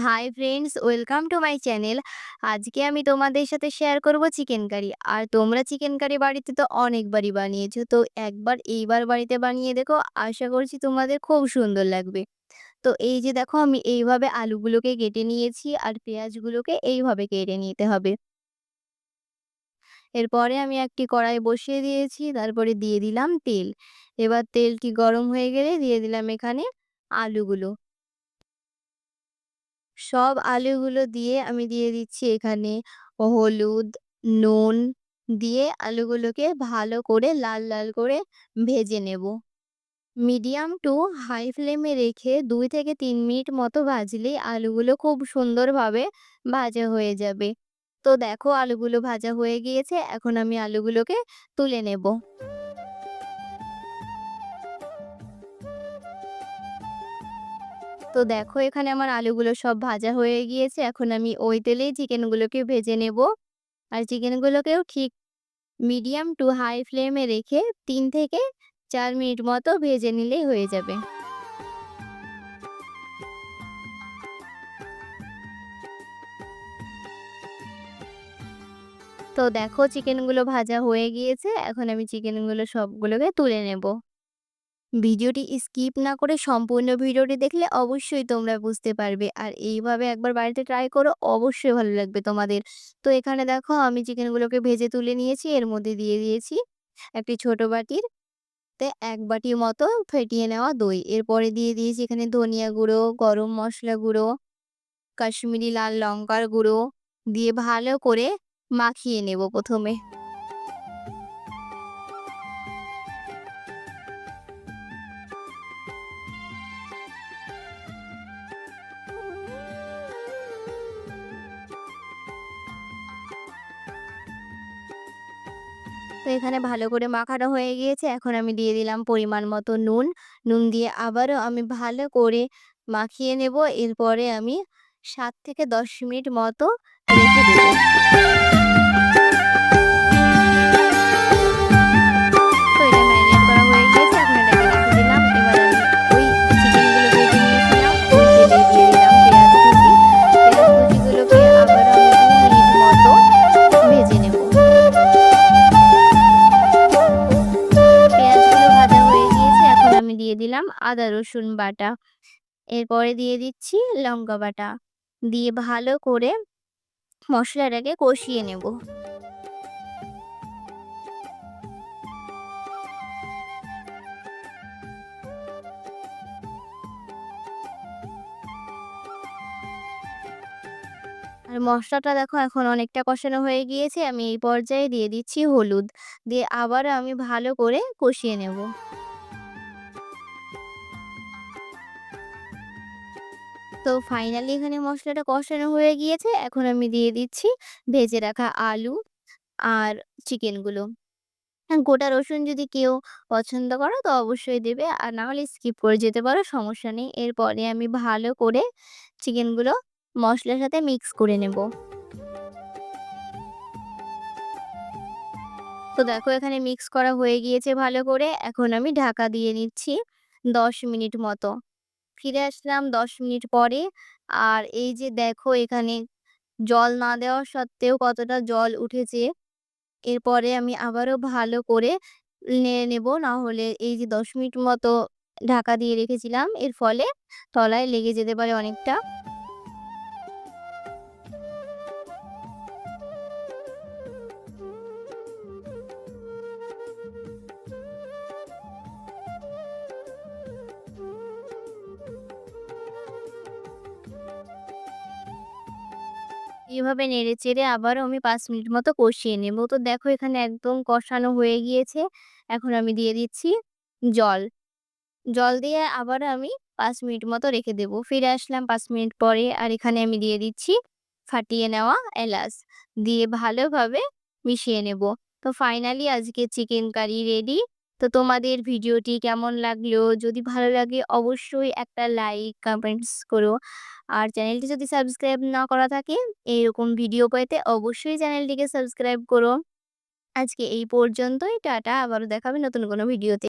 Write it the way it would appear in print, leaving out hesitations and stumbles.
Hi friends, welcome to my channel. আজকে আমি তোমাদের সাথে শেয়ার করব চিকেন কারি। আর তোমরা চিকেন কারি বাড়িতে তো অনেকবারই বানিয়েছো, তো একবার এইবার বাড়িতে বানিয়ে দেখো। আশা করছি তোমাদের খুব সুন্দর লাগবে। তো এই যে দেখো, আমি এইভাবে আলুগুলোকে কেটে নিয়েছি আর পেঁয়াজগুলোকে এইভাবে কেটে নিতে হবে। এরপরে আমি একটি কড়াই বসিয়ে দিয়েছি, তারপরে দিয়ে দিলাম তেল। এবার তেলটি গরম হয়ে গেলে দিয়ে দিলাম এখানে আলুগুলো। সব আলুগুলো দিয়ে আমি দিয়ে দিচ্ছি এখানে হলুদ, নুন দিয়ে আলুগুলোকে ভালো করে লাল লাল করে ভেজে নেব। মিডিয়াম টু হাই ফ্লেমে রেখে ২ থেকে ৩ মিনিট মতো ভাজলেই আলুগুলো খুব সুন্দরভাবে ভাজা হয়ে যাবে। তো দেখো, আলুগুলো ভাজা হয়ে গিয়েছে। এখন আমি আলুগুলোকে তুলে নেব। তো দেখো, এখানে আমার আলুগুলো সব ভাজা হয়ে গিয়েছে। এখন আমি ওই তেলেই চিকেনগুলোকে ভেজে নেব। আর চিকেনগুলোকেও ঠিক মিডিয়াম টু হাই ফ্লেমে রেখে ৩ থেকে ৪ মিনিট মতো ভেজে নিলেই হয়ে যাবে। তো দেখো, চিকেনগুলো ভাজা হয়ে গিয়েছে। এখন আমি চিকেনগুলো সবগুলোকে তুলে নেব। ভিডিওটি স্কিপ না করে সম্পূর্ণ ভিডিওটি দেখলে অবশ্যই তোমরা বুঝতে পারবে। আর এইভাবে একবার বাড়িতে ট্রাই করো, অবশ্যই ভালো লাগবে তোমাদের। তো এখানে দেখো, আমি চিকেনগুলোকে ভেজে তুলে নিয়েছি। এর মধ্যে দিয়ে দিয়েছি একটি ছোট বাটির তে ১ বাটি মতো ফেটিয়ে নেওয়া দই। এরপরে দিয়ে দিয়েছি এখানে ধনিয়া গুঁড়ো, গরম মসলা গুঁড়ো, কাশ্মীরি লাল লঙ্কার গুঁড়ো দিয়ে ভালো করে মাখিয়ে নেব ১ম এ। তো এখানে ভালো করে মাখানো হয়ে গিয়েছে। এখন আমি দিয়ে দিলাম পরিমাণ মতো নুন। নুন দিয়ে আবারও আমি ভালো করে মাখিয়ে নেব। এরপরে আমি ৭ থেকে ১০ মিনিট মতো রেখে দেব। তো এটা ম্যারিনেট করা হয়ে গিয়েছে। এখন এটাকে রেখে দিলাম। এবার আমি ওই চিকেনগুলো ভেজে নিয়েছিলাম, ওই তেলেই দিয়ে দিলাম পেঁয়াজ কুচি। পেঁয়াজ কুচিগুলোকে আবারও আমি ২ মিনিট মতো ভেজে নেব। পেঁয়াজগুলো ভাজা হয়ে গিয়েছে। এখন আমি দিয়ে দিলাম আদা রসুন বাটা। এরপরে দিয়ে দিচ্ছি লঙ্কা বাটা। দিয়ে ভালো করে মসলাটাকে কষিয়ে নেব। আর মসলাটা দেখো এখন অনেকটা কষানো হয়ে গিয়েছে। আমি এই পর্যায়ে দিয়ে দিচ্ছি হলুদ। দিয়ে আবারও আমি ভালো করে কষিয়ে নেব। তো ফাইনালি এখানে মসলাটা কষানো হয়ে গিয়েছে। এখন আমি দিয়ে দিচ্ছি ভেজে রাখা আলু আর চিকেনগুলো। হ্যাঁ, গোটা রসুন যদি কেউ পছন্দ করো তো অবশ্যই দেবে। আর না হলে স্কিপ করে যেতে পারো, সমস্যা নেই। এরপরে আমি ভালো করে চিকেনগুলো মসলার সাথে মিক্স করে নেব। তো দেখো, এখানে মিক্স করা হয়ে গিয়েছে ভালো করে। এখন আমি ঢাকা দিয়ে নিচ্ছি ১০ মিনিট মতো। ফিরে আসলাম ১০ মিনিট পরে। আর এই যে দেখো, এখানে জল না দেওয়া সত্ত্বেও কতটা জল উঠেছে। এরপরে আমি আবারও ভালো করে নেড়ে নেব। না হলে এই যে ১০ মিনিট মতো ঢাকা দিয়ে রেখেছিলাম, এর ফলে তলায় লেগে যেতে পারে অনেকটা। এভাবে নেড়েচেড়ে আবারও আমি ৫ মিনিট মতো কষিয়ে নেব। তো দেখো, এখানে একদম কষানো হয়ে গিয়েছে। এখন আমি দিয়ে দিচ্ছি জল। জল দিয়ে আবারও আমি ৫ মিনিট মতো রেখে দেব। ফিরে আসলাম ৫ মিনিট পরে। আর এখানে আমি দিয়ে দিচ্ছি ফাটিয়ে নেওয়া এলাচ। দিয়ে ভালোভাবে মিশিয়ে নেব। তো ফাইনালি আজকে চিকেন কারি রেডি। তো তোমাদের ভিডিওটি কেমন লাগলো? যদি ভালো লাগে অবশ্যই একটা লাইক, কমেন্টস করো। আর চ্যানেলটি যদি সাবস্ক্রাইব না করা থাকে, এইরকম ভিডিও পেতে অবশ্যই চ্যানেলটিকে সাবস্ক্রাইব করো। আজকে এই পর্যন্তই। টাটা। আবারও দেখা হবে নতুন কোনো ভিডিওতে।